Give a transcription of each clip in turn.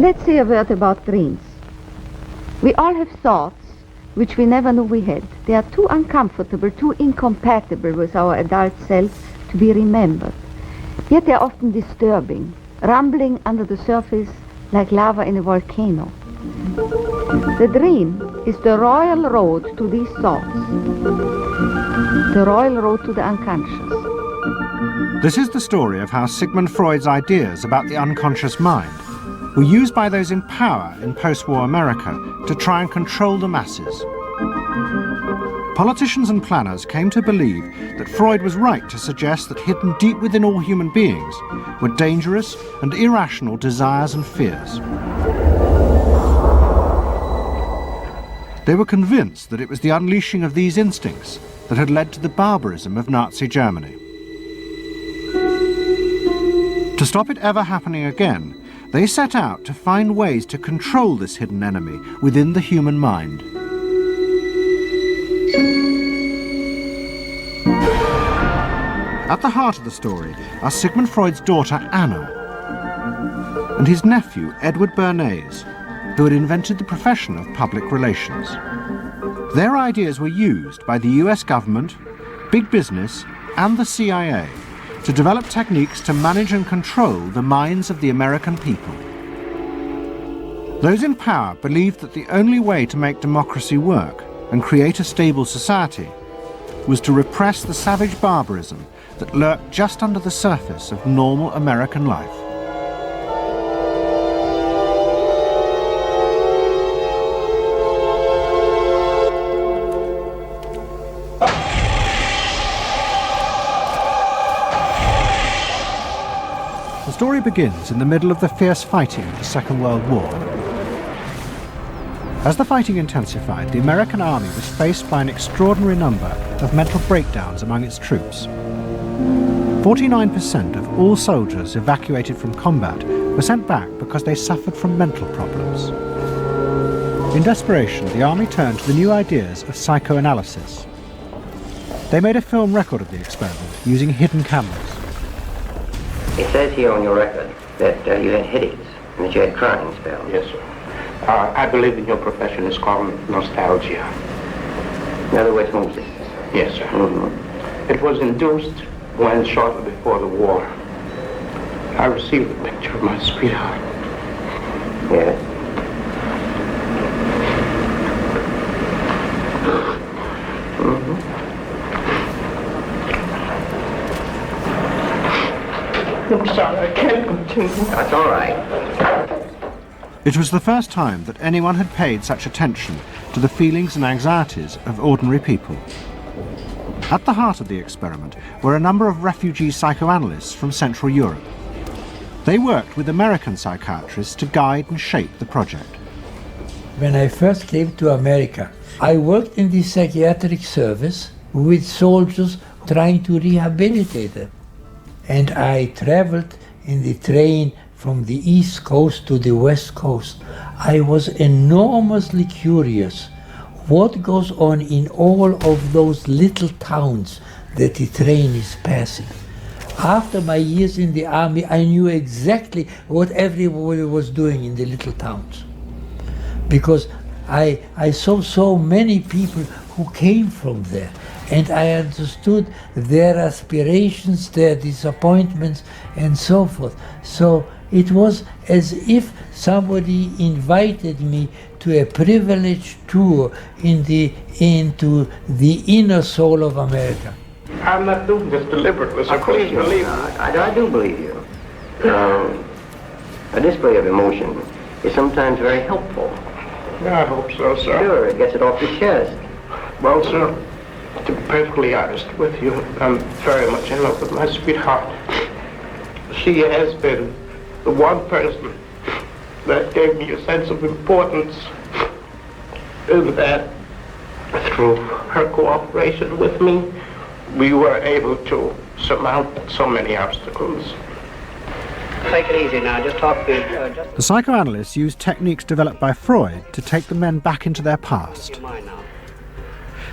Let's say a word about dreams. We all have thoughts which we never knew we had. They are too uncomfortable, too incompatible with our adult self to be remembered. Yet they are often disturbing, rumbling under the surface like lava in a volcano. The dream is the royal road to these thoughts, the royal road to the unconscious. This is the story of how Sigmund Freud's ideas about the unconscious mind were used by those in power in post-war America to try and control the masses. Politicians and planners came to believe that Freud was right to suggest that hidden deep within all human beings were dangerous and irrational desires and fears. They were convinced that it was the unleashing of these instincts that had led to the barbarism of Nazi Germany. To stop it ever happening again, they set out to find ways to control this hidden enemy within the human mind. At the heart of the story are Sigmund Freud's daughter Anna and his nephew Edward Bernays, who had invented the profession of public relations. Their ideas were used by the US government, big business, and the CIA to develop techniques to manage and control the minds of the American people. Those in power believed that the only way to make democracy work and create a stable society was to repress the savage barbarism that lurked just under the surface of normal American life. The story begins in the middle of the fierce fighting of the Second World War. As the fighting intensified, the American army was faced by an extraordinary number of mental breakdowns among its troops. 49% of all soldiers evacuated from combat were sent back because they suffered from mental problems. In desperation, the army turned to the new ideas of psychoanalysis. They made a film record of the experiment using hidden cameras. It says here on your record that you had headaches and that you had crying spells. Yes, sir. I believe in your profession is called nostalgia. In other words, homesickness. Yes, sir. Mm-hmm. It was induced when, shortly before the war, I received a picture of my sweetheart. Yes. Mm-hmm. I'm sorry, I can't continue. That's all right. It was the first time that anyone had paid such attention to the feelings and anxieties of ordinary people. At the heart of the experiment were a number of refugee psychoanalysts from Central Europe. They worked with American psychiatrists to guide and shape the project. When I first came to America, I worked in the psychiatric service with soldiers trying to rehabilitate them. And I traveled in the train from the East Coast to the West Coast. I was enormously curious what goes on in all of those little towns that the train is passing. After my years in the army, I knew exactly what everybody was doing in the little towns. Because I saw so many people who came from there, and I understood their aspirations, their disappointments, and so forth. So it was as if somebody invited me to a privileged tour into the inner soul of America. I'm not doing this deliberately, so please believe me. I do believe you. A display of emotion is sometimes very helpful. I hope so, sir. Sure, it gets it off the chest. Well, sir, to be perfectly honest with you, I'm very much in love with my sweetheart. She has been the one person that gave me a sense of importance, and that through her cooperation with me, we were able to surmount so many obstacles. Take it easy now, just talk to... The psychoanalysts used techniques developed by Freud to take the men back into their past.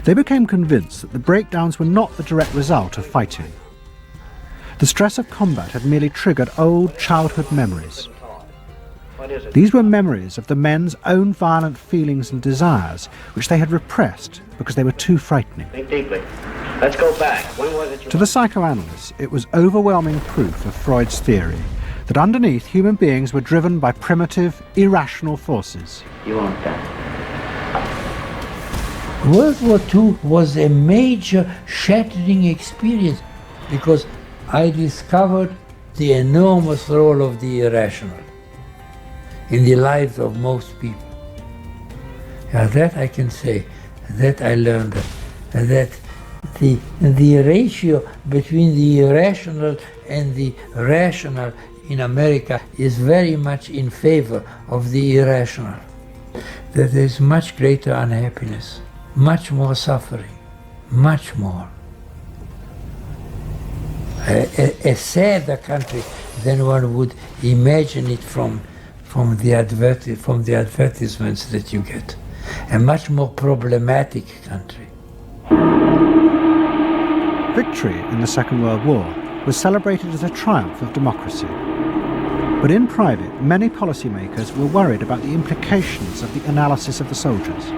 They became convinced that the breakdowns were not the direct result of fighting. The stress of combat had merely triggered old childhood memories. These were memories of the men's own violent feelings and desires, which they had repressed because they were too frightening. Think deeply. Let's go back. When was it you... To the psychoanalysts, it was overwhelming proof of Freud's theory that underneath human beings were driven by primitive, irrational forces. You want that? World War II was a major shattering experience because I discovered the enormous role of the irrational in the lives of most people. That I can say, that I learned, that the ratio between the irrational and the rational in America is very much in favor of the irrational. That there is much greater unhappiness, much more suffering, much more. A sadder country than one would imagine it from the advertisements that you get. A much more problematic country. Victory in the Second World War was celebrated as a triumph of democracy. But in private, many policymakers were worried about the implications of the analysis of the soldiers.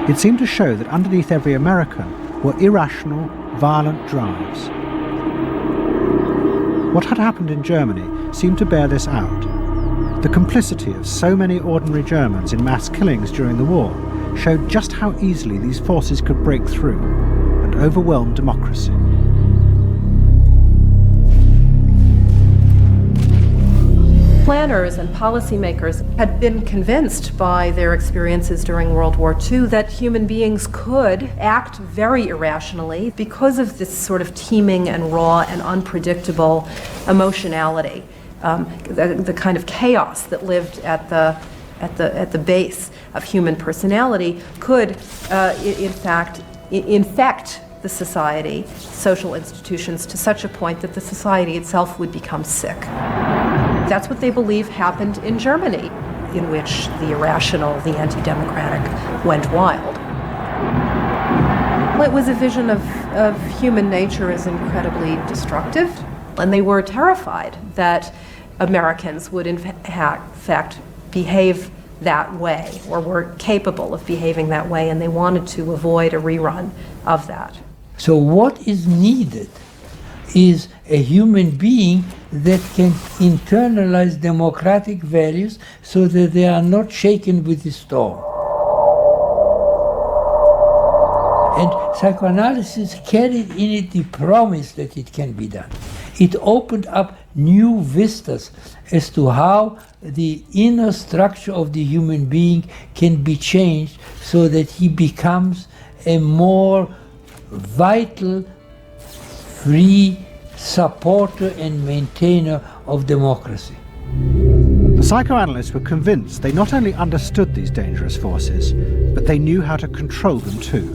It seemed to show that underneath every American were irrational, violent drives. What had happened in Germany seemed to bear this out. The complicity of so many ordinary Germans in mass killings during the war showed just how easily these forces could break through and overwhelm democracy. Planners and policymakers had been convinced by their experiences during World War II that human beings could act very irrationally because of this sort of teeming and raw and unpredictable emotionality, the kind of chaos that lived at the base of human personality could, in fact, infect the society, social institutions, to such a point that the society itself would become sick. That's what they believe happened in Germany, in which the irrational, the anti-democratic, went wild. Well, it was a vision of human nature as incredibly destructive, and they were terrified that Americans would in fact behave that way, or were capable of behaving that way, and they wanted to avoid a rerun of that. So what is needed is a human being that can internalize democratic values so that they are not shaken with the storm. And psychoanalysis carried in it the promise that it can be done. It opened up new vistas as to how the inner structure of the human being can be changed so that he becomes a more vital, free supporter and maintainer of democracy. The psychoanalysts were convinced they not only understood these dangerous forces, but they knew how to control them too.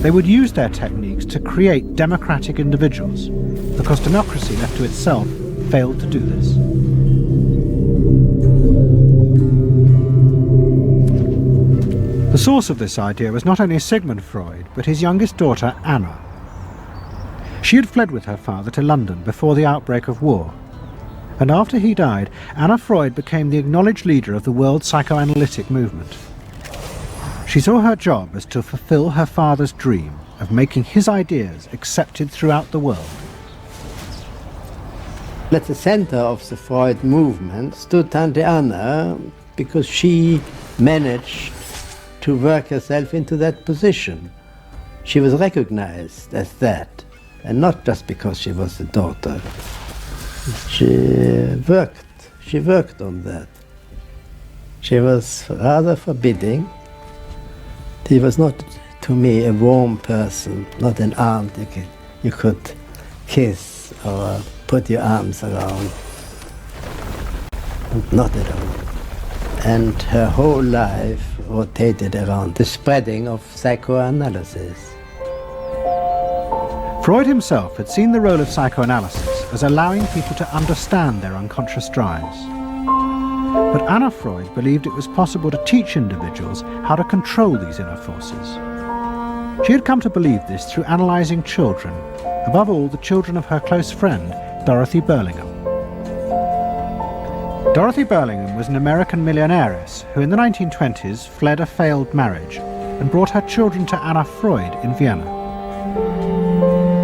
They would use their techniques to create democratic individuals, because democracy left to itself failed to do this. The source of this idea was not only Sigmund Freud, but his youngest daughter, Anna. She had fled with her father to London before the outbreak of war, and after he died, Anna Freud became the acknowledged leader of the world psychoanalytic movement. She saw her job as to fulfill her father's dream of making his ideas accepted throughout the world. At the center of the Freud movement stood Tante Anna because she managed to work herself into that position. She was recognized as that, and not just because she was the daughter. She worked on that. She was rather forbidding. She was not, to me, a warm person, not an aunt you could kiss or put your arms around. Not at all. And her whole life rotated around the spreading of psychoanalysis. Freud himself had seen the role of psychoanalysis as allowing people to understand their unconscious drives. But Anna Freud believed it was possible to teach individuals how to control these inner forces. She had come to believe this through analysing children, above all the children of her close friend, Dorothy Burlingham. Dorothy Burlingham was an American millionairess who in the 1920s fled a failed marriage and brought her children to Anna Freud in Vienna.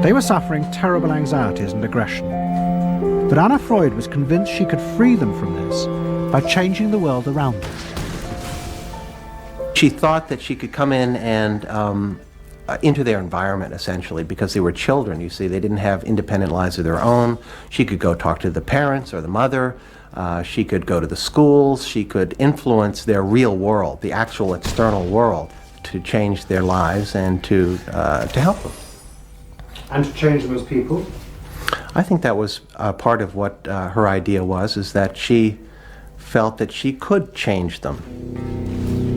They were suffering terrible anxieties and aggression, but Anna Freud was convinced she could free them from this by changing the world around them. She thought that she could come in and into their environment, essentially, because they were children, you see. They didn't have independent lives of their own. She could go talk to the parents or the mother. She could go to the schools. She could influence their real world, the actual external world, to change their lives and to help them. And to change them as people? I think that was part of what her idea was, is that she felt that she could change them.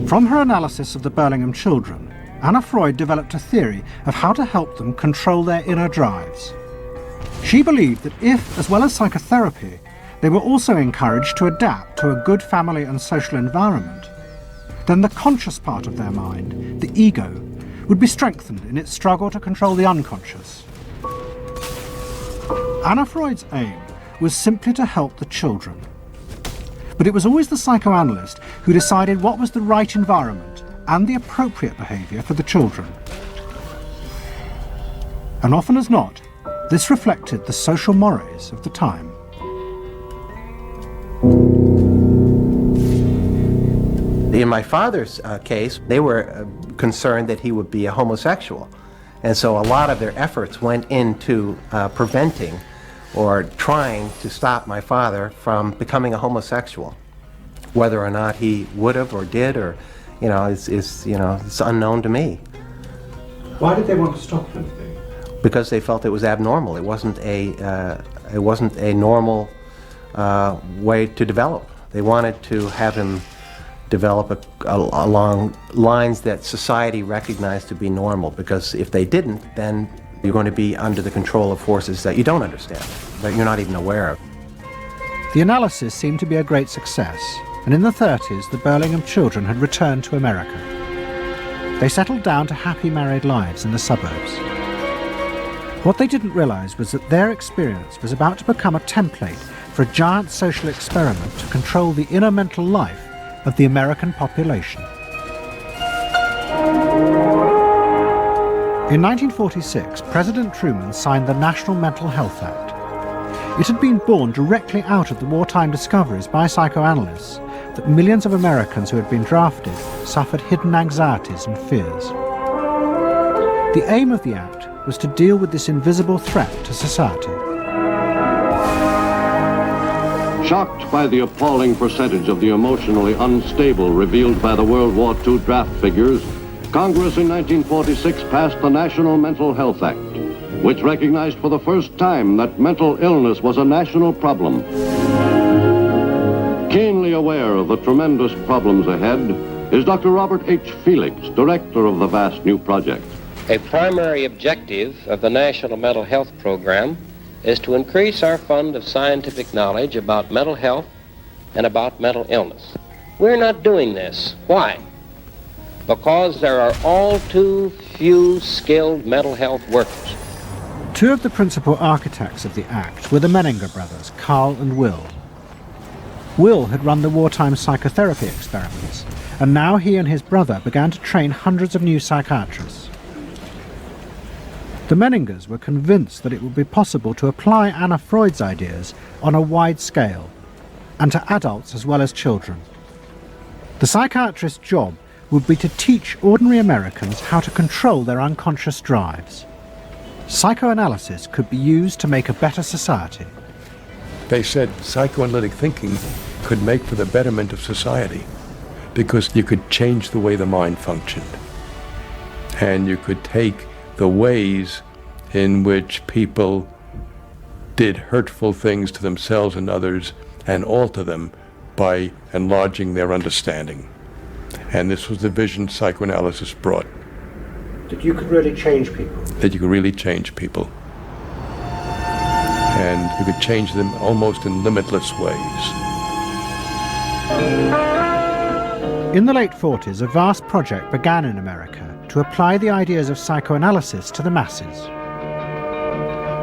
From her analysis of the Burlingham children, Anna Freud developed a theory of how to help them control their inner drives. She believed that if, as well as psychotherapy, they were also encouraged to adapt to a good family and social environment, then the conscious part of their mind, the ego, would be strengthened in its struggle to control the unconscious. Anna Freud's aim was simply to help the children. But it was always the psychoanalyst who decided what was the right environment and the appropriate behaviour for the children. And often as not, this reflected the social mores of the time. In my father's case, they were concerned that he would be a homosexual. And so a lot of their efforts went into preventing or trying to stop my father from becoming a homosexual. Whether or not he would have or did, or, it's unknown to me. Why did they want to stop him? Because they felt it was abnormal. It wasn't a normal way to develop. They wanted to have him develop along lines that society recognized to be normal, because if they didn't, then you're going to be under the control of forces that you don't understand, that you're not even aware of. The analysis seemed to be a great success, and in the 30s the Burlingham children had returned to America. They settled down to happy married lives in the suburbs. What they didn't realize was that their experience was about to become a template for a giant social experiment to control the inner mental life of the American population. In 1946, President Truman signed the National Mental Health Act. It had been born directly out of the wartime discoveries by psychoanalysts that millions of Americans who had been drafted suffered hidden anxieties and fears. The aim of the act was to deal with this invisible threat to society. Shocked by the appalling percentage of the emotionally unstable revealed by the World War II draft figures, Congress in 1946 passed the National Mental Health Act, which recognized for the first time that mental illness was a national problem. Keenly aware of the tremendous problems ahead is Dr. Robert H. Felix, director of the vast new project. A primary objective of the National Mental Health Program is to increase our fund of scientific knowledge about mental health and about mental illness. We're not doing this. Why? Because there are all too few skilled mental health workers. Two of the principal architects of the Act were the Menninger brothers, Carl and Will. Will had run the wartime psychotherapy experiments, and now he and his brother began to train hundreds of new psychiatrists. The Menningers were convinced that it would be possible to apply Anna Freud's ideas on a wide scale, and to adults as well as children. The psychiatrist's job would be to teach ordinary Americans how to control their unconscious drives. Psychoanalysis could be used to make a better society. They said psychoanalytic thinking could make for the betterment of society because you could change the way the mind functioned. And you could take the ways in which people did hurtful things to themselves and others and alter them by enlarging their understanding. And this was the vision psychoanalysis brought. That you could really change people. That you could really change people. And you could change them almost in limitless ways. In the late 40s, a vast project began in America to apply the ideas of psychoanalysis to the masses.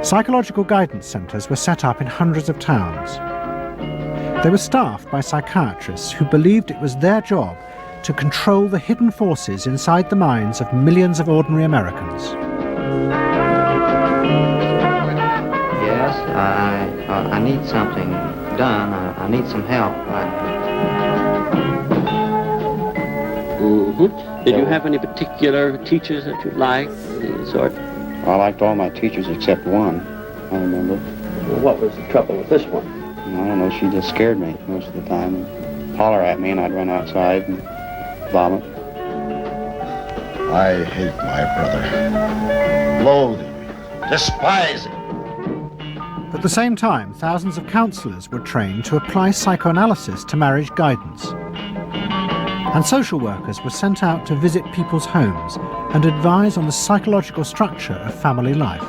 Psychological guidance centres were set up in hundreds of towns. They were staffed by psychiatrists who believed it was their job to control the hidden forces inside the minds of millions of ordinary Americans. Yes, I need something done. I need some help. Did you have any particular teachers that you liked, any sort? I liked all my teachers except one, I remember. Well, what was the trouble with this one? I don't know, she just scared me most of the time. And holler at me and I'd run outside and vomit. I hate my brother. Loathe him. Despise him. At the same time, thousands of counselors were trained to apply psychoanalysis to marriage guidance. And social workers were sent out to visit people's homes and advise on the psychological structure of family life.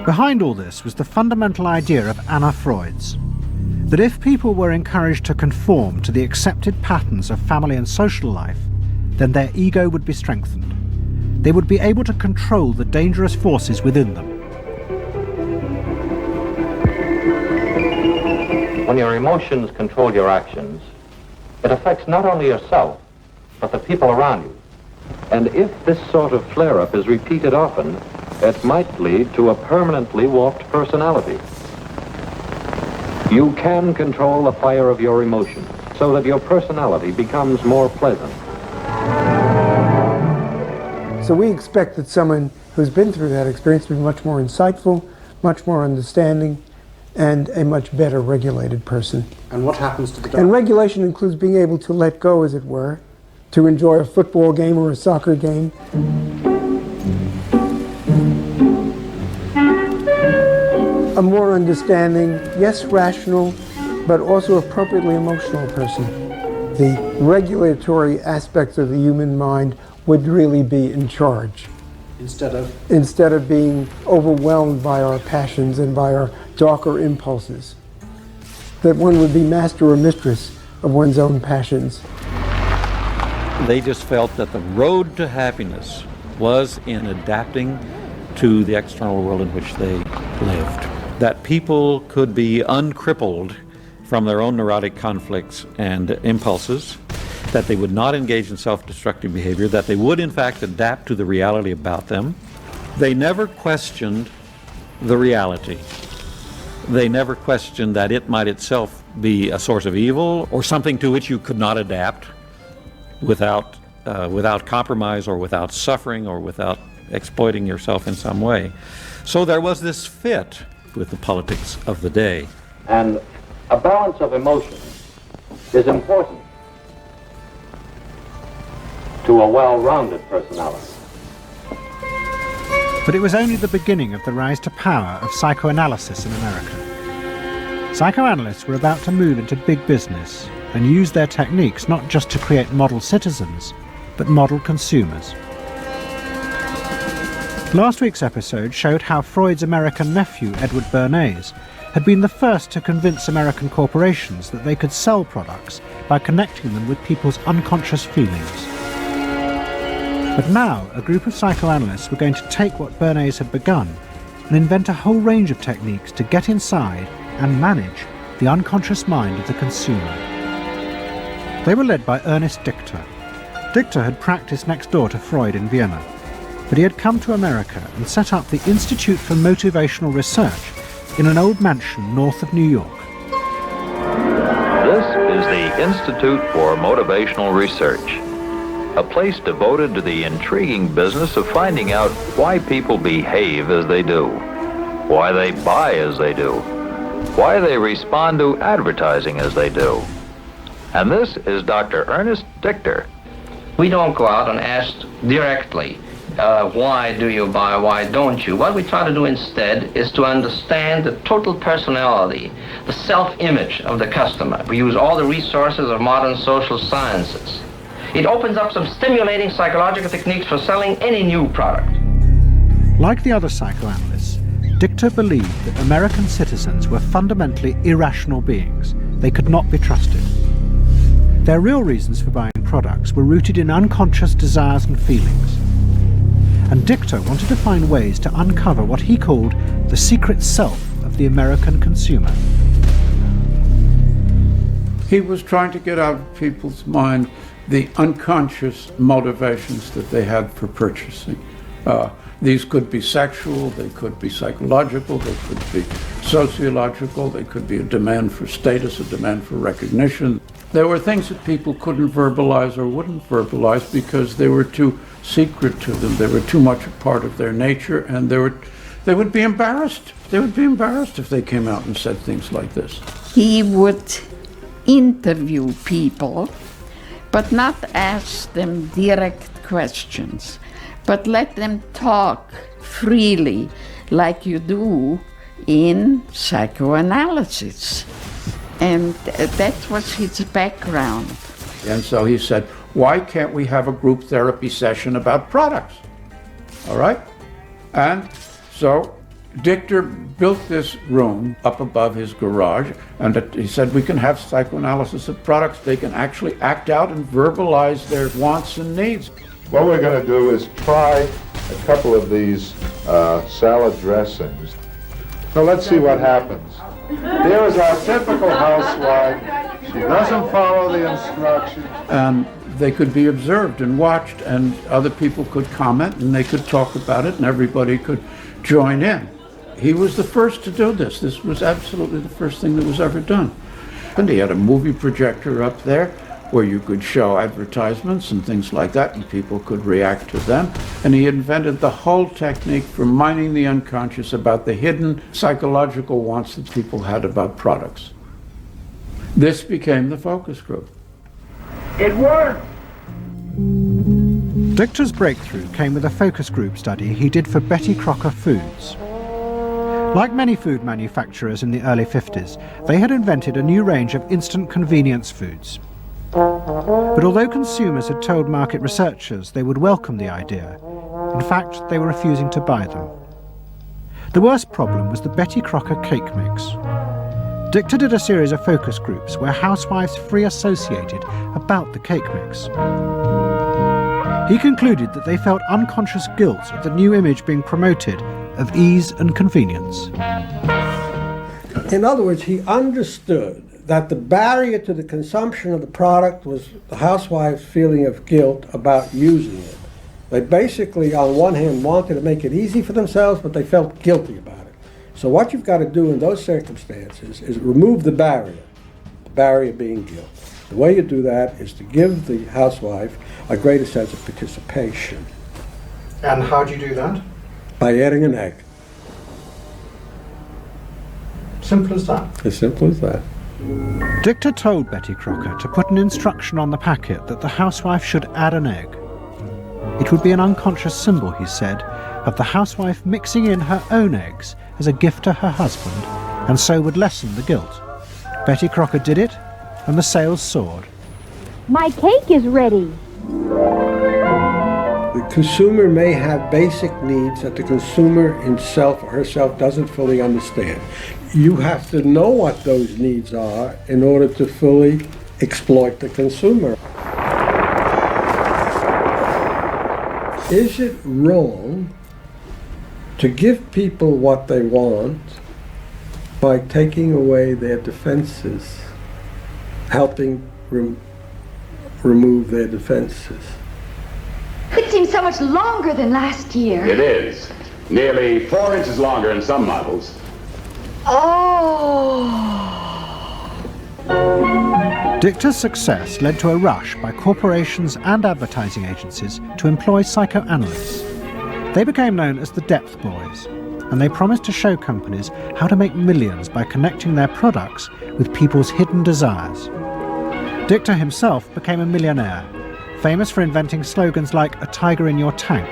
Behind all this was the fundamental idea of Anna Freud's, that if people were encouraged to conform to the accepted patterns of family and social life, then their ego would be strengthened. They would be able to control the dangerous forces within them. When your emotions control your actions, it affects not only yourself, but the people around you. And if this sort of flare-up is repeated often, it might lead to a permanently warped personality. You can control the fire of your emotions so that your personality becomes more pleasant. So we expect that someone who's been through that experience to be much more insightful, much more understanding, and a much better regulated person. And what happens to the And regulation includes being able to let go, as it were, to enjoy a football game or a soccer game. A more understanding, yes, rational, but also appropriately emotional person. The regulatory aspects of the human mind would really be in charge. Instead of being overwhelmed by our passions and by our darker impulses. That one would be master or mistress of one's own passions. They just felt that the road to happiness was in adapting to the external world in which they lived. That people could be uncrippled from their own neurotic conflicts and impulses, that they would not engage in self-destructive behavior, that they would in fact adapt to the reality about them. They never questioned the reality. They never questioned that it might itself be a source of evil or something to which you could not adapt without compromise or without suffering or without exploiting yourself in some way. So there was this fit with the politics of the day. And a balance of emotions is important to a well-rounded personality. But it was only the beginning of the rise to power of psychoanalysis in America. Psychoanalysts were about to move into big business and use their techniques not just to create model citizens, but model consumers. Last week's episode showed how Freud's American nephew, Edward Bernays, had been the first to convince American corporations that they could sell products by connecting them with people's unconscious feelings. But now, a group of psychoanalysts were going to take what Bernays had begun and invent a whole range of techniques to get inside and manage the unconscious mind of the consumer. They were led by Ernest Dichter. Dichter had practiced next door to Freud in Vienna, but he had come to America and set up the Institute for Motivational Research in an old mansion north of New York. This is the Institute for Motivational Research, a place devoted to the intriguing business of finding out why people behave as they do, why they buy as they do, why they respond to advertising as they do. And this is Dr. Ernest Dichter. We don't go out and ask directly, why do you buy, why don't you? What we try to do instead is to understand the total personality, the self-image of the customer. We use all the resources of modern social sciences. It opens up some stimulating psychological techniques for selling any new product. Like the other psychoanalysts, Dichter believed that American citizens were fundamentally irrational beings. They could not be trusted. Their real reasons for buying products were rooted in unconscious desires and feelings. And Dichter wanted to find ways to uncover what he called the secret self of the American consumer. He was trying to get out of people's mind the unconscious motivations that they had for purchasing. These could be sexual, they could be psychological, they could be sociological, they could be a demand for status, a demand for recognition. There were things that people couldn't verbalize or wouldn't verbalize because they were too secret to them. They were too much a part of their nature, and they would be embarrassed. They would be embarrassed if they came out and said things like this. He would interview people, but not ask them direct questions, but let them talk freely like you do in psychoanalysis. And that was his background. And so he said, why can't we have a group therapy session about products? All right? And so Dichter built this room up above his garage, and he said we can have psychoanalysis of products. They can actually act out and verbalize their wants and needs. What we're going to do is try a couple of these salad dressings. So let's see what happens. Here is our typical housewife. She doesn't follow the instructions. And they could be observed and watched, and other people could comment, and they could talk about it, and everybody could join in. He was the first to do this. This was absolutely the first thing that was ever done. And he had a movie projector up there where you could show advertisements and things like that, and people could react to them. And he invented the whole technique for mining the unconscious about the hidden psychological wants that people had about products. This became the focus group. It worked! Dichter's breakthrough came with a focus group study he did for Betty Crocker Foods. Like many food manufacturers in the early 50s, they had invented a new range of instant convenience foods. But although consumers had told market researchers they would welcome the idea, in fact, they were refusing to buy them. The worst problem was the Betty Crocker cake mix. Dichter did a series of focus groups where housewives free associated about the cake mix. He concluded that they felt unconscious guilt at the new image being promoted of ease and convenience. In other words, he understood that the barrier to the consumption of the product was the housewife's feeling of guilt about using it. They basically, on one hand, wanted to make it easy for themselves, but they felt guilty about it. So what you've got to do in those circumstances is remove the barrier being guilt. The way you do that is to give the housewife a greater sense of participation. And how do you do that? By adding an egg. Simple as that. As simple as that. Dichter told Betty Crocker to put an instruction on the packet that the housewife should add an egg. It would be an unconscious symbol, he said, of the housewife mixing in her own eggs as a gift to her husband, and so would lessen the guilt. Betty Crocker did it, and the sales soared. My cake is ready. The consumer may have basic needs that the consumer himself or herself doesn't fully understand. You have to know what those needs are in order to fully exploit the consumer. Is it wrong to give people what they want by taking away their defenses, helping remove their defenses? It seems so much longer than last year. It is. Nearly 4 inches longer in some models. Oh! Dichter's success led to a rush by corporations and advertising agencies to employ psychoanalysts. They became known as the Depth Boys, and they promised to show companies how to make millions by connecting their products with people's hidden desires. Dichter himself became a millionaire, famous for inventing slogans like "a tiger in your tank."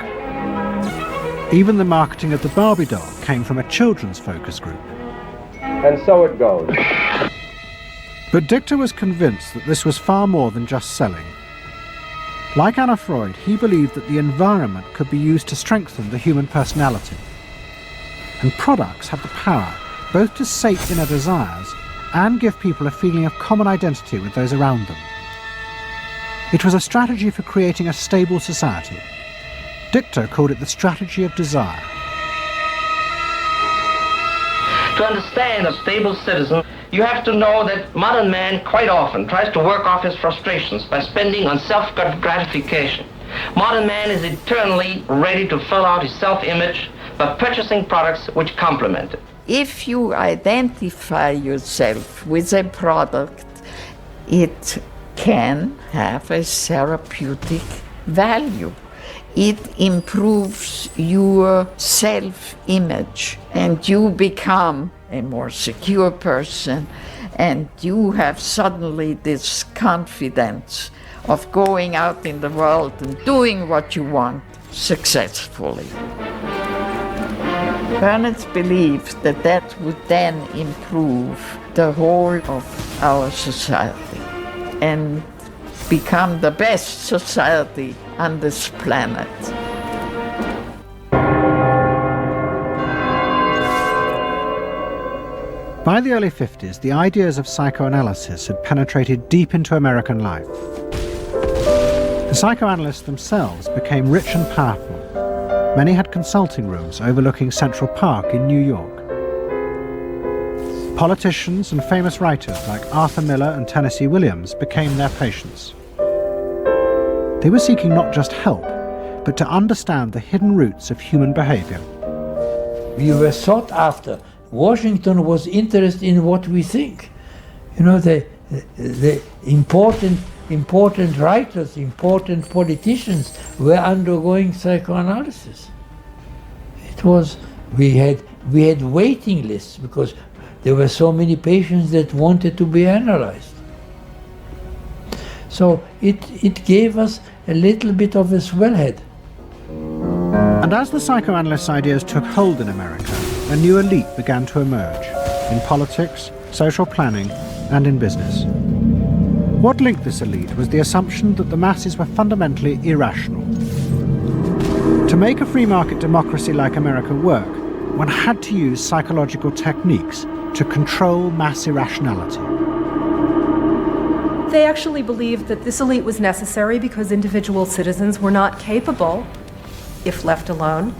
Even the marketing of the Barbie doll came from a children's focus group. And so it goes. But Dichter was convinced that this was far more than just selling. Like Anna Freud, he believed that the environment could be used to strengthen the human personality. And products have the power both to sate inner desires and give people a feeling of common identity with those around them. It was a strategy for creating a stable society. Dichter called it the strategy of desire. To understand a stable citizen, you have to know that modern man quite often tries to work off his frustrations by spending on self-gratification. Modern man is eternally ready to fill out his self-image by purchasing products which complement it. If you identify yourself with a product, it can have a therapeutic value. It improves your self-image and you become a more secure person and you have suddenly this confidence of going out in the world and doing what you want successfully. Bernays believed that that would then improve the whole of our society and become the best society on this planet. By the early 50s, the ideas of psychoanalysis had penetrated deep into American life. The psychoanalysts themselves became rich and powerful. Many had consulting rooms overlooking Central Park in New York. Politicians and famous writers like Arthur Miller and Tennessee Williams became their patients. They were seeking not just help, but to understand the hidden roots of human behavior. We were sought after. Washington was interested in what we think. You know, the important writers, important politicians were undergoing psychoanalysis. It was, we had waiting lists because there were so many patients that wanted to be analyzed. So it gave us a little bit of a swellhead. And as the psychoanalysts' ideas took hold in America, a new elite began to emerge in politics, social planning, and in business. What linked this elite was the assumption that the masses were fundamentally irrational. To make a free market democracy like America work, one had to use psychological techniques to control mass irrationality. They actually believed that this elite was necessary because individual citizens were not capable, if left alone,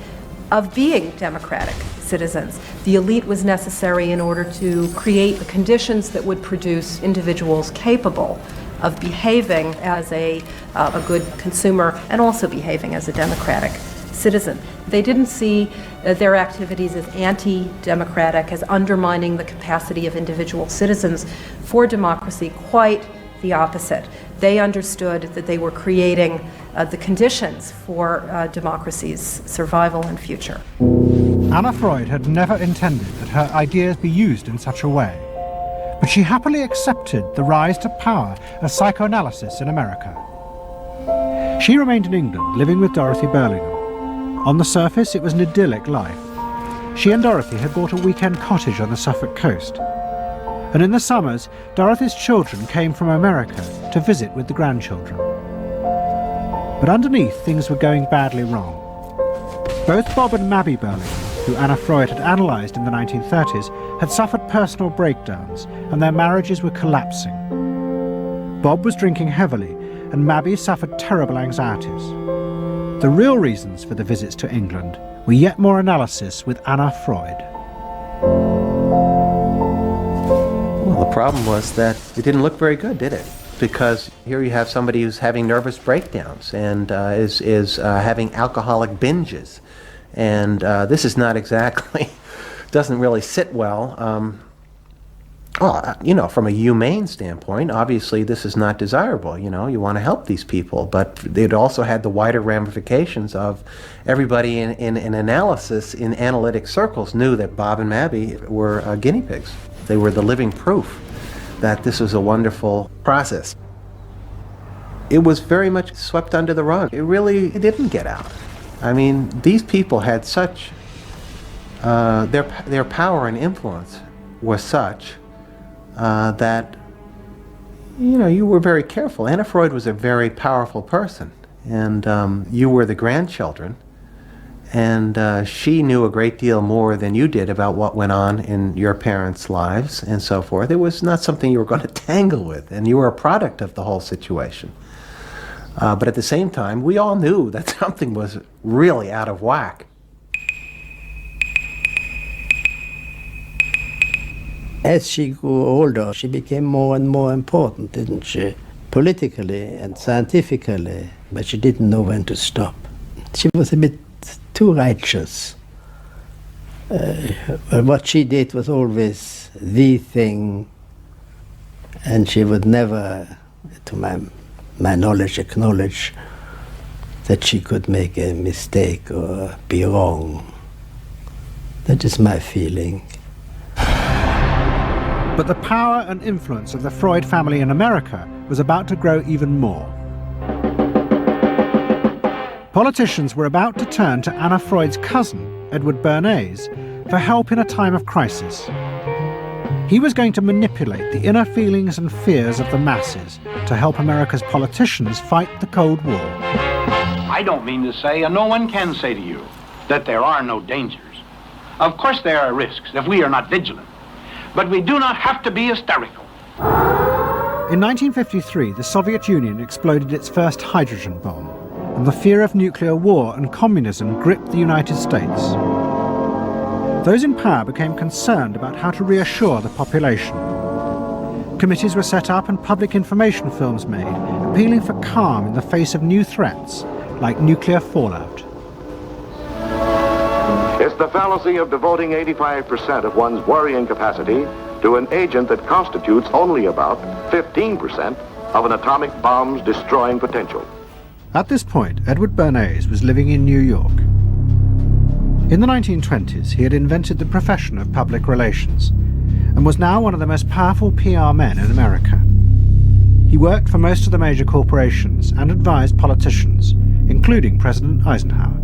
of being democratic citizens. The elite was necessary in order to create the conditions that would produce individuals capable of behaving as a good consumer and also behaving as a democratic citizen. They didn't see their activities as anti-democratic, as undermining the capacity of individual citizens for democracy. Quite the opposite. They understood that they were creating the conditions for democracy's survival and future. Anna Freud had never intended that her ideas be used in such a way, but she happily accepted the rise to power of psychoanalysis in America. She remained in England, living with Dorothy Burlingham. On the surface, it was an idyllic life. She and Dorothy had bought a weekend cottage on the Suffolk coast. And in the summers, Dorothy's children came from America to visit with the grandchildren. But underneath, things were going badly wrong. Both Bob and Mabby Burlingham, who Anna Freud had analysed in the 1930s, had suffered personal breakdowns, and their marriages were collapsing. Bob was drinking heavily, and Mabby suffered terrible anxieties. The real reasons for the visits to England were yet more analysis with Anna Freud. Well, the problem was that it didn't look very good, did it? Because here you have somebody who's having nervous breakdowns and is having alcoholic binges. And this is not exactly, doesn't really sit well. You know, from a humane standpoint, obviously this is not desirable. You know, you want to help these people, but it also had the wider ramifications of everybody in analysis, in analytic circles, knew that Bob and Mabby were guinea pigs. They were the living proof that this was a wonderful process. It was very much swept under the rug. It didn't get out. I mean, these people had such, their power and influence was such that, you know, you were very careful. Anna Freud was a very powerful person, and you were the grandchildren, and she knew a great deal more than you did about what went on in your parents' lives and so forth. It was not something you were going to tangle with, and you were a product of the whole situation. But at the same time, we all knew that something was really out of whack. As she grew older, she became more and more important, didn't she? Politically and scientifically, but she didn't know when to stop. She was a bit too righteous. What she did was always the thing, and she would never, to my knowledge, acknowledge that she could make a mistake or be wrong. That is my feeling. But the power and influence of the Freud family in America was about to grow even more. Politicians were about to turn to Anna Freud's cousin, Edward Bernays, for help in a time of crisis. He was going to manipulate the inner feelings and fears of the masses to help America's politicians fight the Cold War. I don't mean to say, and no one can say to you, that there are no dangers. Of course there are risks if we are not vigilant. But we do not have to be hysterical. In 1953, the Soviet Union exploded its first hydrogen bomb, and the fear of nuclear war and communism gripped the United States. Those in power became concerned about how to reassure the population. Committees were set up and public information films made, appealing for calm in the face of new threats, like nuclear fallout. It's the fallacy of devoting 85% of one's worrying capacity to an agent that constitutes only about 15% of an atomic bomb's destroying potential. At this point, Edward Bernays was living in New York. In the 1920s, he had invented the profession of public relations and was now one of the most powerful PR men in America. He worked for most of the major corporations and advised politicians, including President Eisenhower.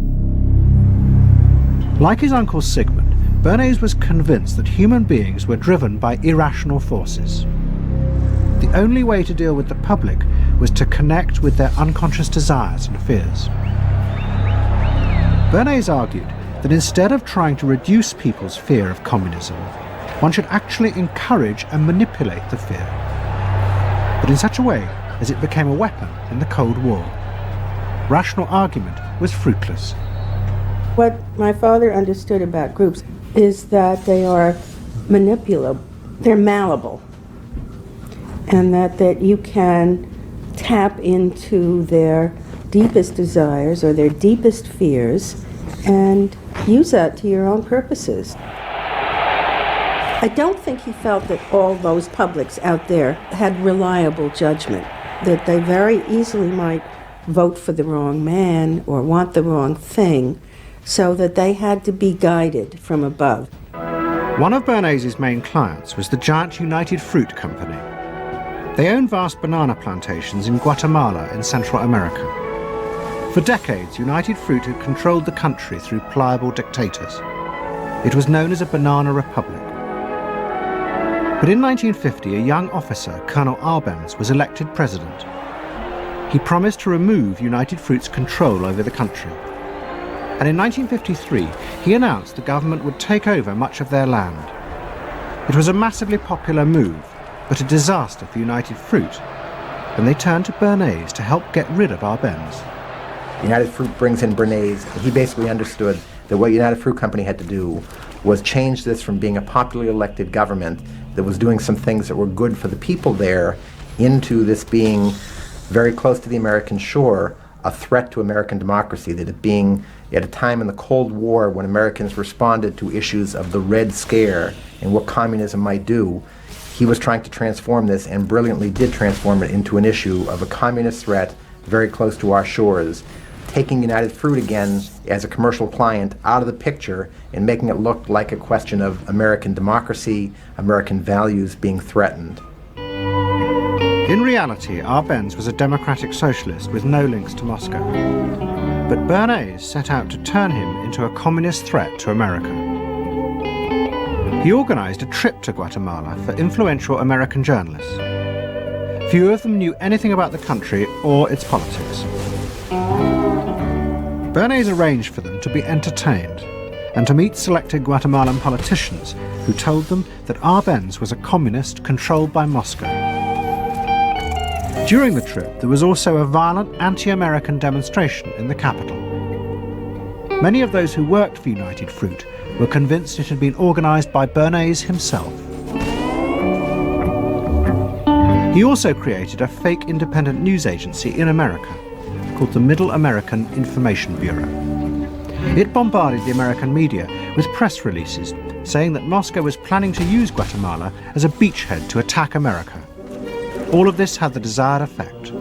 Like his uncle Sigmund, Bernays was convinced that human beings were driven by irrational forces. The only way to deal with the public was to connect with their unconscious desires and fears. Bernays argued that instead of trying to reduce people's fear of communism, one should actually encourage and manipulate the fear, but in such a way as it became a weapon in the Cold War. Rational argument was fruitless. What my father understood about groups is that they are manipulable, they're malleable, and that you can tap into their deepest desires or their deepest fears and use that to your own purposes. I don't think he felt that all those publics out there had reliable judgment, that they very easily might vote for the wrong man or want the wrong thing, so that they had to be guided from above. One of Bernays' main clients was the giant United Fruit Company. They owned vast banana plantations in Guatemala in Central America. For decades, United Fruit had controlled the country through pliable dictators. It was known as a banana republic. But in 1950, a young officer, Colonel Arbenz, was elected president. He promised to remove United Fruit's control over the country. And in 1953, he announced the government would take over much of their land. It was a massively popular move, but a disaster for United Fruit, and they turned to Bernays to help get rid of Arbenz. United Fruit brings in Bernays, and he basically understood that what United Fruit Company had to do was change this from being a popularly elected government that was doing some things that were good for the people there into this being very close to the American shore, a threat to American democracy, that it being at a time in the Cold War when Americans responded to issues of the Red Scare and what communism might do, he was trying to transform this and brilliantly did transform it into an issue of a communist threat very close to our shores, taking United Fruit again as a commercial client out of the picture and making it look like a question of American democracy, American values being threatened. In reality, Arbenz was a democratic socialist with no links to Moscow. But Bernays set out to turn him into a communist threat to America. He organized a trip to Guatemala for influential American journalists. Few of them knew anything about the country or its politics. Bernays arranged for them to be entertained and to meet selected Guatemalan politicians who told them that Arbenz was a communist controlled by Moscow. During the trip, there was also a violent anti-American demonstration in the capital. Many of those who worked for United Fruit were convinced it had been organized by Bernays himself. He also created a fake independent news agency in America called the Middle American Information Bureau. It bombarded the American media with press releases saying that Moscow was planning to use Guatemala as a beachhead to attack America. All of this had the desired effect.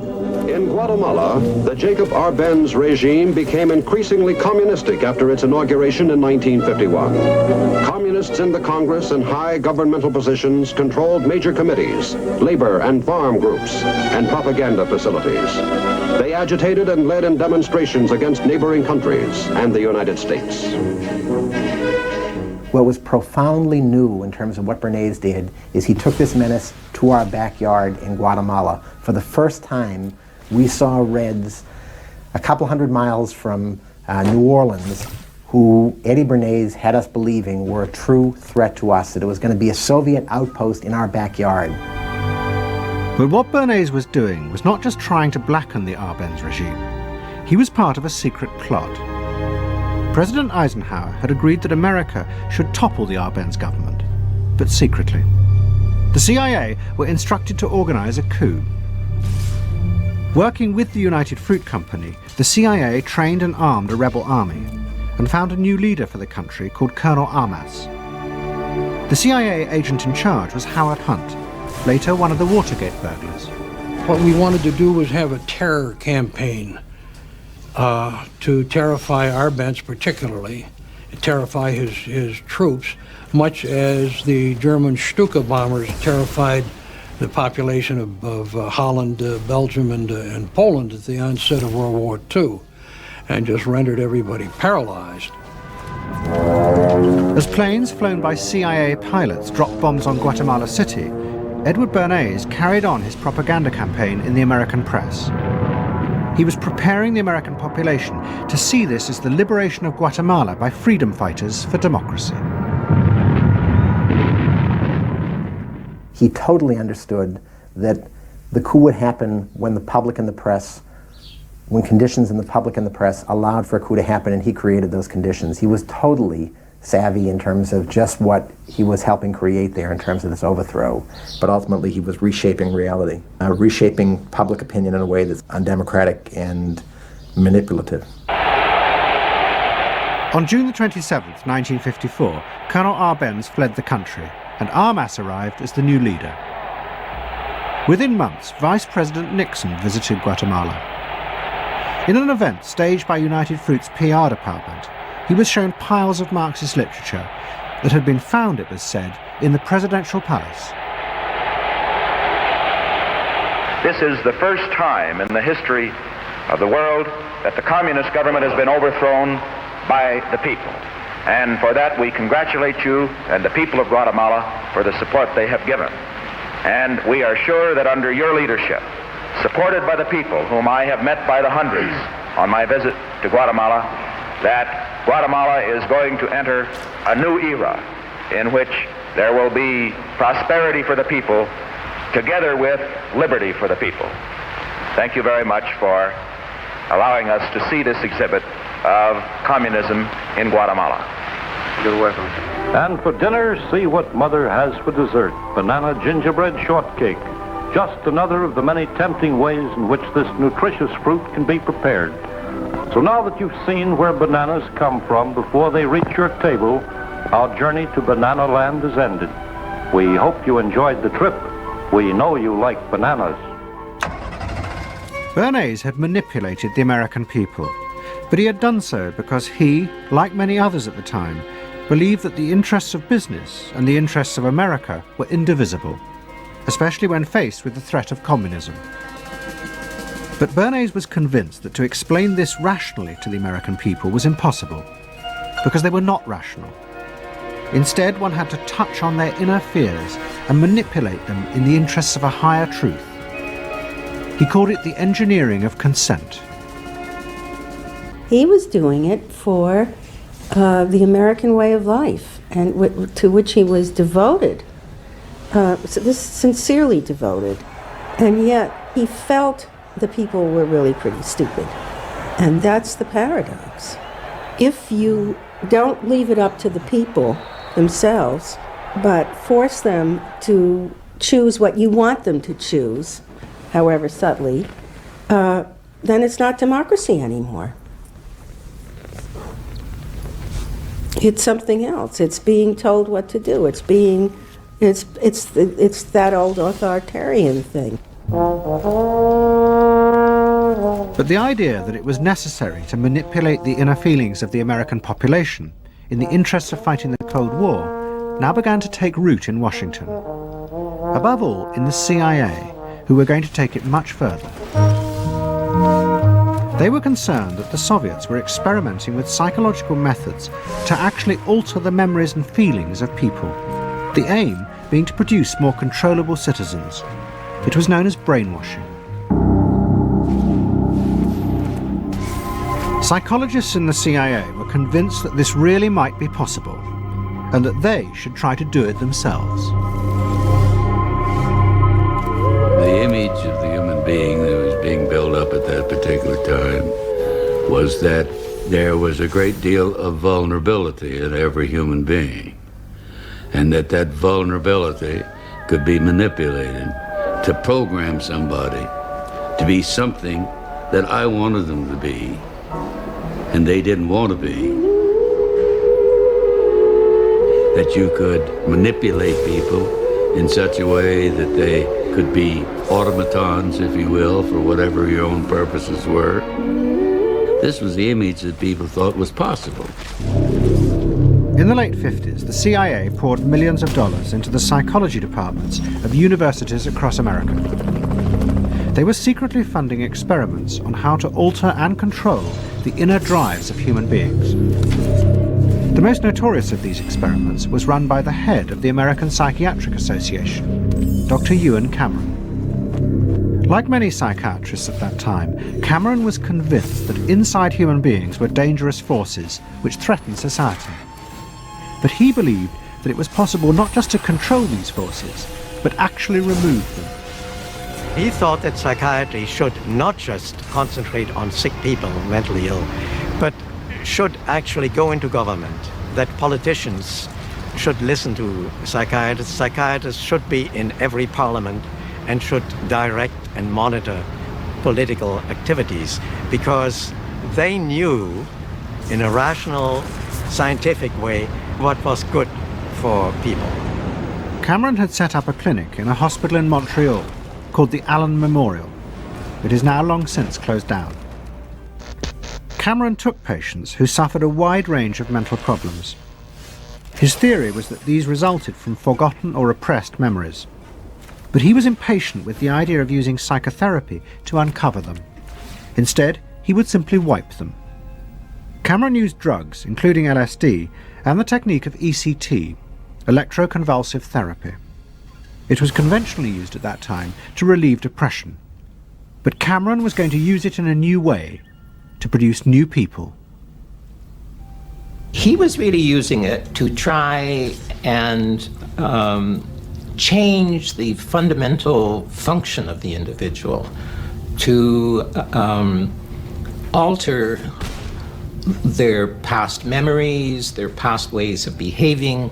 In Guatemala, the Jacob Arbenz regime became increasingly communistic after its inauguration in 1951. Communists in the Congress and high governmental positions controlled major committees, labor and farm groups, and propaganda facilities. They agitated and led in demonstrations against neighboring countries and the United States. What was profoundly new in terms of what Bernays did is he took this menace to our backyard in Guatemala. For the first time, we saw Reds a couple hundred miles from New Orleans, who Eddie Bernays had us believing were a true threat to us, that it was going to be a Soviet outpost in our backyard. But what Bernays was doing was not just trying to blacken the Arbenz regime. He was part of a secret plot. President Eisenhower had agreed that America should topple the Arbenz government, but secretly. The CIA were instructed to organize a coup. Working with the United Fruit Company, the CIA trained and armed a rebel army and found a new leader for the country called Colonel Armas. The CIA agent in charge was Howard Hunt, later one of the Watergate burglars. What we wanted to do was have a terror campaign to terrify Arbenz particularly, terrify his troops, much as the German Stuka bombers terrified the population of Holland, Belgium, and Poland at the onset of World War II, and just rendered everybody paralyzed. As planes flown by CIA pilots dropped bombs on Guatemala City, Edward Bernays carried on his propaganda campaign in the American press. He was preparing the American population to see this as the liberation of Guatemala by freedom fighters for democracy. He totally understood that the coup would happen when the public and the press, when conditions in the public and the press allowed for a coup to happen, and he created those conditions. He was totally savvy in terms of just what he was helping create there in terms of this overthrow. But ultimately he was reshaping reality, reshaping public opinion in a way that's undemocratic and manipulative. On June the 27th, 1954, Colonel Arbenz fled the country, and Armas arrived as the new leader. Within months, Vice President Nixon visited Guatemala. In an event staged by United Fruit's PR department, he was shown piles of Marxist literature that had been found, it was said, in the presidential palace. This is the first time in the history of the world that the communist government has been overthrown by the people. And for that we congratulate you and the people of Guatemala for the support they have given. And we are sure that under your leadership, supported by the people whom I have met by the hundreds on my visit to Guatemala, that Guatemala is going to enter a new era in which there will be prosperity for the people together with liberty for the people. Thank you very much for allowing us to see this exhibit of communism in Guatemala. You're welcome. And for dinner, see what Mother has for dessert. Banana gingerbread shortcake. Just another of the many tempting ways in which this nutritious fruit can be prepared. So now that you've seen where bananas come from before they reach your table, our journey to Banana Land is ended. We hope you enjoyed the trip. We know you like bananas. Bernays had manipulated the American people, but he had done so because he, like many others at the time, believed that the interests of business and the interests of America were indivisible, especially when faced with the threat of communism. But Bernays was convinced that to explain this rationally to the American people was impossible, because they were not rational. Instead, one had to touch on their inner fears and manipulate them in the interests of a higher truth. He called it the engineering of consent. He was doing it for the American way of life, and to which he was devoted, sincerely devoted, and yet he felt the people were really pretty stupid. And that's the paradox. If you don't leave it up to the people themselves, but force them to choose what you want them to choose, however subtly, then it's not democracy anymore. It's something else. It's being told what to do. It's that old authoritarian thing. But the idea that it was necessary to manipulate the inner feelings of the American population in the interests of fighting the Cold War now began to take root in Washington. Above all, in the CIA, who were going to take it much further. They were concerned that the Soviets were experimenting with psychological methods to actually alter the memories and feelings of people, the aim being to produce more controllable citizens. It was known as brainwashing. Psychologists in the CIA were convinced that this really might be possible, and that they should try to do it themselves. The image of the human being that was being built up at that particular time was that there was a great deal of vulnerability in every human being, and that vulnerability could be manipulated to program somebody to be something that I wanted them to be, and they didn't want to be. That you could manipulate people in such a way that they could be automatons, if you will, for whatever your own purposes were. This was the image that people thought was possible. In the late 50s, the CIA poured millions of dollars into the psychology departments of universities across America. They were secretly funding experiments on how to alter and control the inner drives of human beings. The most notorious of these experiments was run by the head of the American Psychiatric Association, Dr. Ewen Cameron. Like many psychiatrists at that time, Cameron was convinced that inside human beings were dangerous forces which threatened society. But he believed that it was possible not just to control these forces, but actually remove them. He thought that psychiatry should not just concentrate on sick people, mentally ill, but should actually go into government, that politicians should listen to psychiatrists. Psychiatrists should be in every parliament and should direct and monitor political activities, because they knew in a rational, scientific way what was good for people. Cameron had set up a clinic in a hospital in Montreal called the Allen Memorial. It is now long since closed down. Cameron took patients who suffered a wide range of mental problems. His theory was that these resulted from forgotten or repressed memories. But he was impatient with the idea of using psychotherapy to uncover them. Instead, he would simply wipe them. Cameron used drugs, including LSD, and the technique of ECT, electroconvulsive therapy. It was conventionally used at that time to relieve depression. But Cameron was going to use it in a new way, to produce new people. He was really using it to try and change the fundamental function of the individual, to alter their past memories, their past ways of behaving.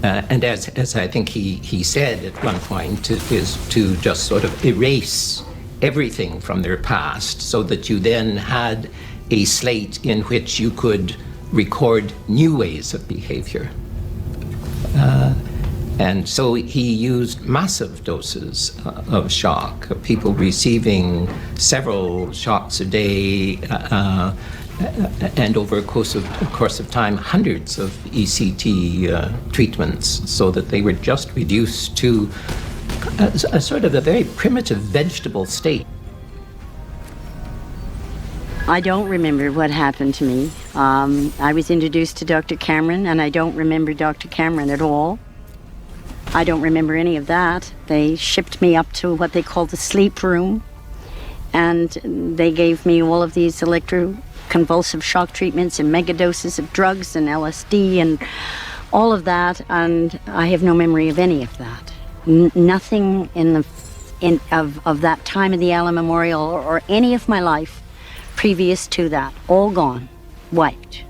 And as I think he said at one point, is to just sort of erase everything from their past so that you then had a slate in which you could record new ways of behavior. And so he used massive doses of shock, people receiving several shocks a day, and over a course of time, hundreds of ECT treatments, so that they were just reduced to a sort of a very primitive vegetable state. I don't remember what happened to me. I was introduced to Dr. Cameron, and I don't remember Dr. Cameron at all. I don't remember any of that. They shipped me up to what they called the sleep room, and they gave me all of these electroconvulsive shock treatments and megadoses of drugs and LSD and all of that, and I have no memory of any of that. Nothing of that time in the Allen Memorial or any of my life previous to that, all gone, wiped.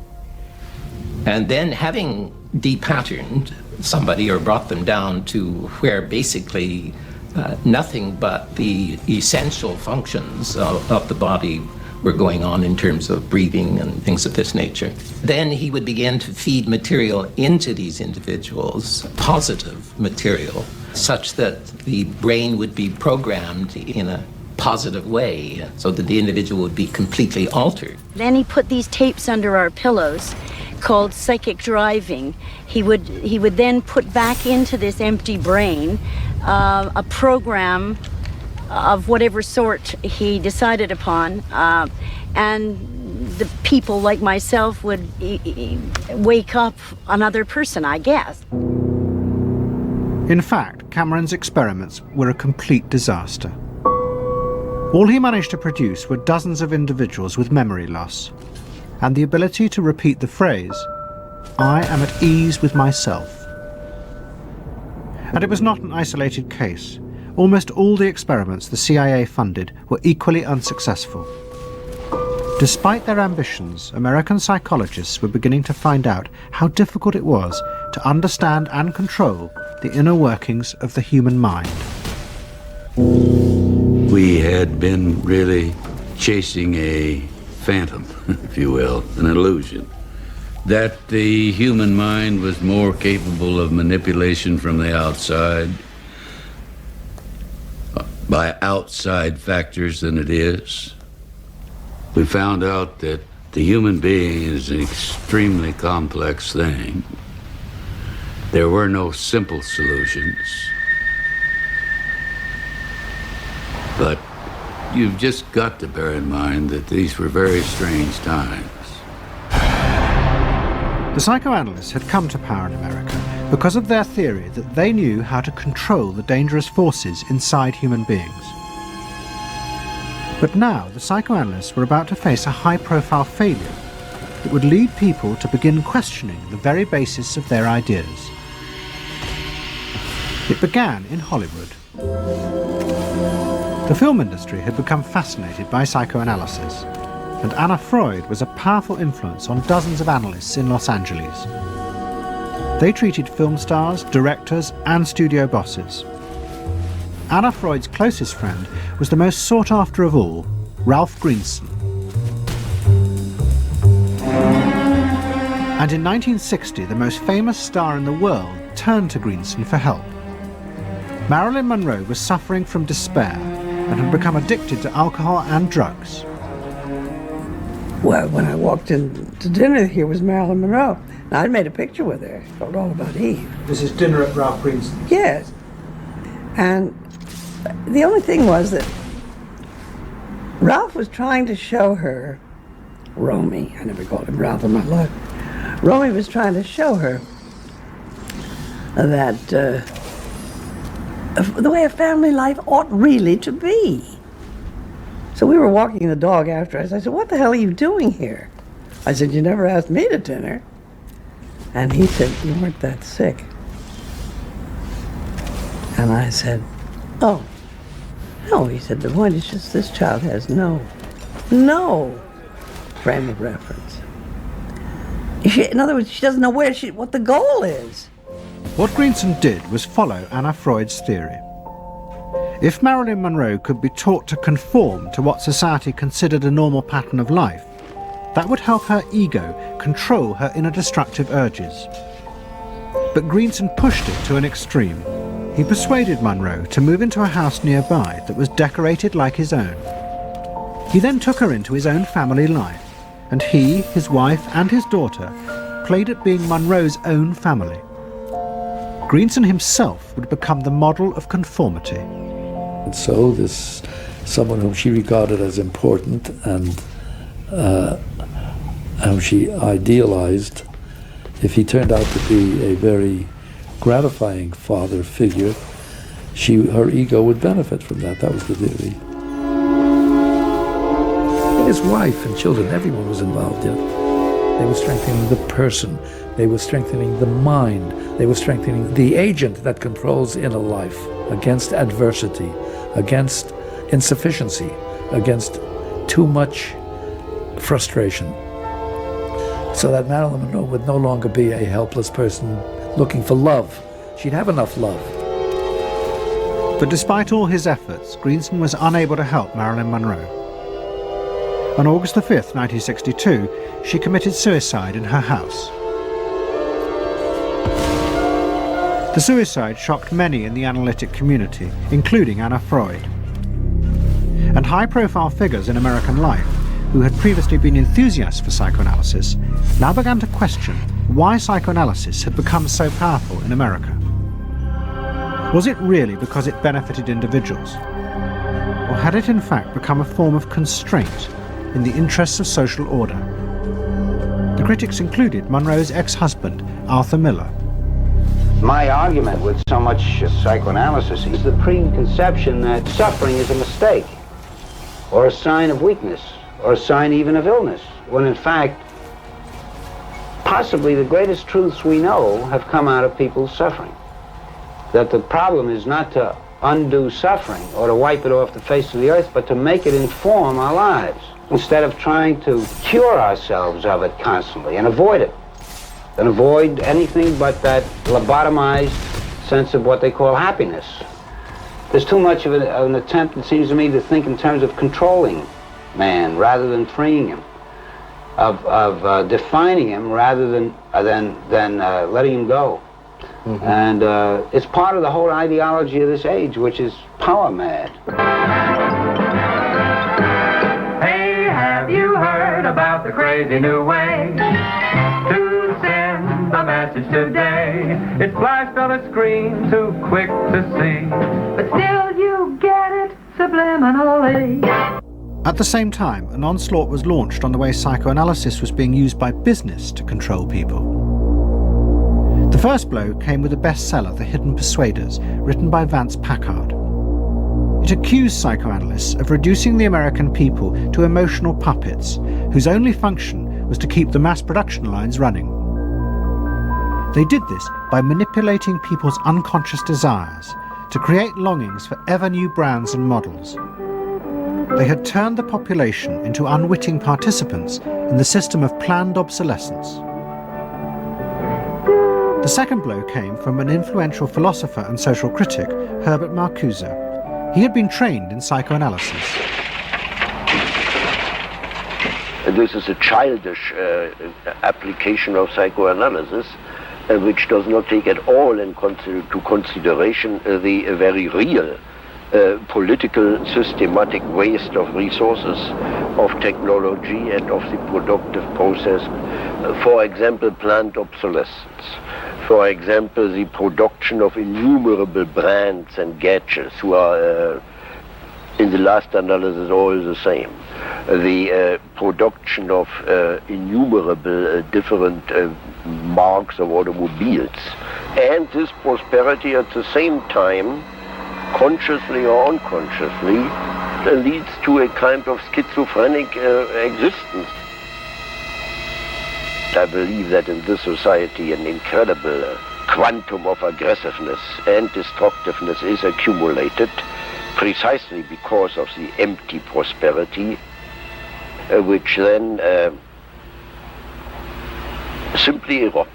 And then, having depatterned somebody or brought them down to where basically nothing but the essential functions of the body were going on in terms of breathing and things of this nature. Then he would begin to feed material into these individuals, positive material, such that the brain would be programmed in a positive way, so that the individual would be completely altered. Then he put these tapes under our pillows called psychic driving. He would then put back into this empty brain a program of whatever sort he decided upon, and the people like myself would wake up another person, I guess. In fact, Cameron's experiments were a complete disaster. All he managed to produce were dozens of individuals with memory loss, and the ability to repeat the phrase, "I am at ease with myself." And it was not an isolated case. Almost all the experiments the CIA funded were equally unsuccessful. Despite their ambitions, American psychologists were beginning to find out how difficult it was to understand and control the inner workings of the human mind. We had been really chasing a phantom, if you will, an illusion, that the human mind was more capable of manipulation from the outside by outside factors than it is. We found out that the human being is an extremely complex thing. There were no simple solutions. But you've just got to bear in mind that these were very strange times. The psychoanalysts had come to power in America because of their theory that they knew how to control the dangerous forces inside human beings. But now the psychoanalysts were about to face a high-profile failure that would lead people to begin questioning the very basis of their ideas. It began in Hollywood. The film industry had become fascinated by psychoanalysis, and Anna Freud was a powerful influence on dozens of analysts in Los Angeles. They treated film stars, directors, and studio bosses. Anna Freud's closest friend was the most sought after of all, Ralph Greenson. And in 1960, the most famous star in the world turned to Greenson for help. Marilyn Monroe was suffering from despair and had become addicted to alcohol and drugs. Well, when I walked in to dinner, here was Marilyn Monroe. And I'd made a picture with her. It told all about Eve. This is dinner at Ralph Greenson's? Yes. And the only thing was that Ralph was trying to show her, Romy, I never called him Ralph in my life. Romy was trying to show her that the way a family life ought really to be. So we were walking the dog after us. I said, "What the hell are you doing here?" I said, "You never asked me to dinner." And he said, "You weren't that sick." And I said, "Oh, no." He said, "The point is just this child has no frame of reference. In other words, she doesn't know what the goal is." What Greenson did was follow Anna Freud's theory. If Marilyn Monroe could be taught to conform to what society considered a normal pattern of life, that would help her ego control her inner destructive urges. But Greenson pushed it to an extreme. He persuaded Monroe to move into a house nearby that was decorated like his own. He then took her into his own family life, and he, his wife, and his daughter played at being Monroe's own family. Greenson himself would become the model of conformity. And so this, someone whom she regarded as important and whom she idealized, if he turned out to be a very gratifying father figure, her ego would benefit from that. That was the theory. His wife and children, everyone was involved in it. They were strengthening the person. They were strengthening the mind. They were strengthening the agent that controls inner life against adversity, against insufficiency, against too much frustration. So that Marilyn Monroe would no longer be a helpless person looking for love. She'd have enough love. But despite all his efforts, Greenson was unable to help Marilyn Monroe. On August the 5th, 1962, she committed suicide in her house. The suicide shocked many in the analytic community, including Anna Freud. And high-profile figures in American life, who had previously been enthusiasts for psychoanalysis, now began to question why psychoanalysis had become so powerful in America. Was it really because it benefited individuals? Or had it in fact become a form of constraint in the interests of social order? The critics included Monroe's ex-husband, Arthur Miller. My argument with so much psychoanalysis is the preconception that suffering is a mistake, or a sign of weakness, or a sign even of illness, when in fact, possibly the greatest truths we know have come out of people's suffering. That the problem is not to undo suffering or to wipe it off the face of the earth, but to make it inform our lives, instead of trying to cure ourselves of it constantly and avoid it. And avoid anything but that lobotomized sense of what they call happiness. There's too much of an attempt, it seems to me, to think in terms of controlling man rather than freeing him, of defining him rather than letting him go. Mm-hmm. And it's part of the whole ideology of this age, which is power mad. Hey, have you heard about the crazy new way to send a message today? It's flashed on a screen too quick to see, but still you get it subliminally. At the same time, an onslaught was launched on the way psychoanalysis was being used by business to control people. The first blow came with a bestseller, The Hidden Persuaders, written by Vance Packard. It accused psychoanalysts of reducing the American people to emotional puppets, whose only function was to keep the mass production lines running. They did this by manipulating people's unconscious desires to create longings for ever new brands and models. They had turned the population into unwitting participants in the system of planned obsolescence. The second blow came from an influential philosopher and social critic, Herbert Marcuse. He had been trained in psychoanalysis. This is a childish application of psychoanalysis, which does not take at all into consideration the very real political systematic waste of resources, of technology and of the productive process. For example, planned obsolescence. For example, the production of innumerable brands and gadgets who are, in the last analysis, all the same. The production of innumerable different marks of automobiles. And this prosperity at the same time, consciously or unconsciously, leads to a kind of schizophrenic existence. I believe that in this society an incredible quantum of aggressiveness and destructiveness is accumulated precisely because of the empty prosperity, which then simply erupts.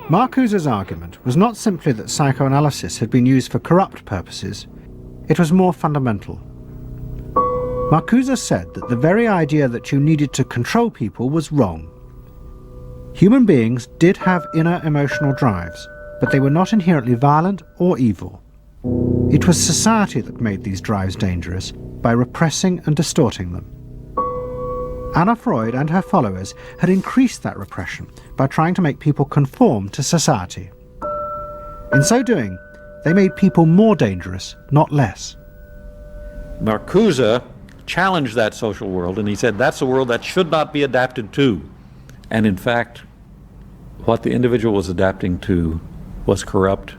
Marcuse's argument was not simply that psychoanalysis had been used for corrupt purposes, it was more fundamental. Marcuse said that the very idea that you needed to control people was wrong. Human beings did have inner emotional drives, but they were not inherently violent or evil. It was society that made these drives dangerous by repressing and distorting them. Anna Freud and her followers had increased that repression by trying to make people conform to society. In so doing, they made people more dangerous, not less. Marcuse challenged that social world, and he said that's a world that should not be adapted to. And in fact, what the individual was adapting to was corrupt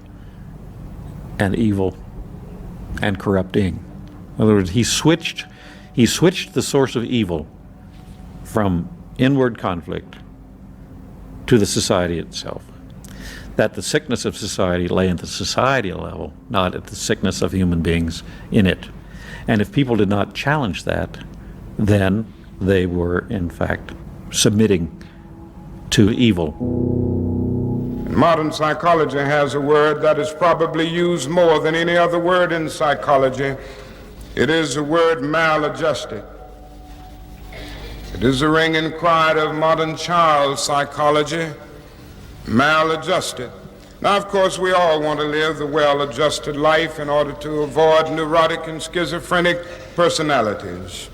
and evil and corrupting. In other words, he switched the source of evil from inward conflict to the society itself. That the sickness of society lay at the society level, not at the sickness of human beings in it. And if people did not challenge that, then they were, in fact, submitting to evil. Modern psychology has a word that is probably used more than any other word in psychology. It is the word maladjusted. It is the ringing cry of modern child psychology, maladjusted. Now, of course, we all want to live the well-adjusted life in order to avoid neurotic and schizophrenic personalities.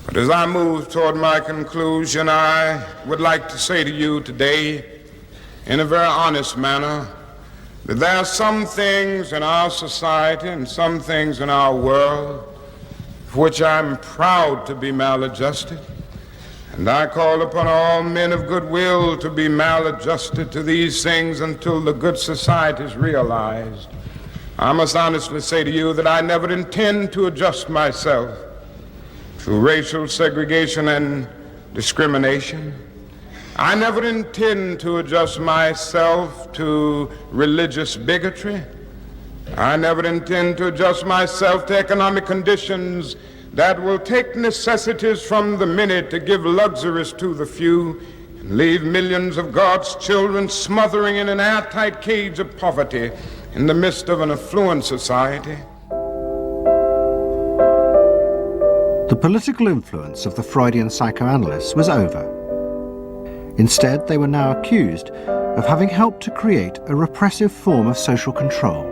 But as I move toward my conclusion, I would like to say to you today, in a very honest manner, that there are some things in our society and some things in our world for which I'm proud to be maladjusted. And I call upon all men of goodwill to be maladjusted to these things until the good society is realized. I must honestly say to you that I never intend to adjust myself to racial segregation and discrimination. I never intend to adjust myself to religious bigotry. I never intend to adjust myself to economic conditions that will take necessities from the many to give luxuries to the few and leave millions of God's children smothering in an airtight cage of poverty in the midst of an affluent society. The political influence of the Freudian psychoanalysts was over. Instead, they were now accused of having helped to create a repressive form of social control.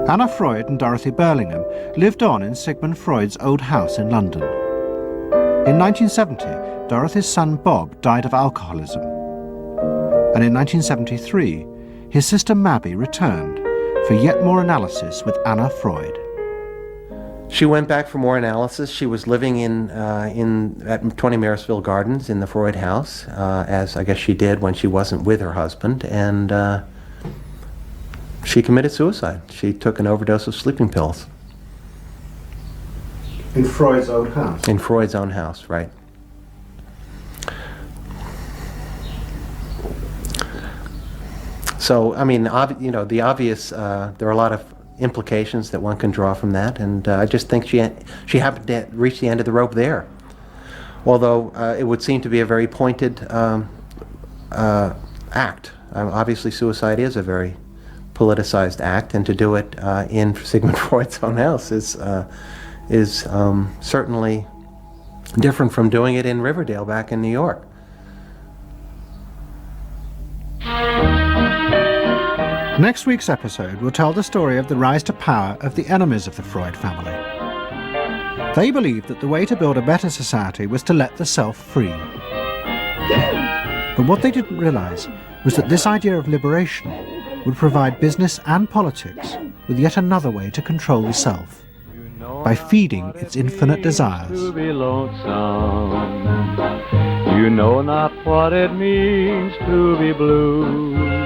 Anna Freud and Dorothy Burlingham lived on in Sigmund Freud's old house in London. In 1970, Dorothy's son Bob died of alcoholism. And in 1973, his sister Mabby returned for yet more analysis with Anna Freud. She went back for more analysis. She was living at 20 Marisville Gardens in the Freud house, as I guess she did when she wasn't with her husband, and she committed suicide. She took an overdose of sleeping pills. In Freud's own house? In Freud's own house, right. So, I mean, the obvious, there are a lot of implications that one can draw from that, and I just think she happened to reach the end of the rope there. Although it would seem to be a very pointed act. Obviously, suicide is a very politicized act, and to do it in Sigmund Freud's own house is certainly different from doing it in Riverdale back in New York. Next week's episode will tell the story of the rise to power of the enemies of the Freud family. They believed that the way to build a better society was to let the self free. But what they didn't realize was that this idea of liberation would provide business and politics with yet another way to control the self, by feeding its infinite desires. To be lonesome. You know not what it means to be blue.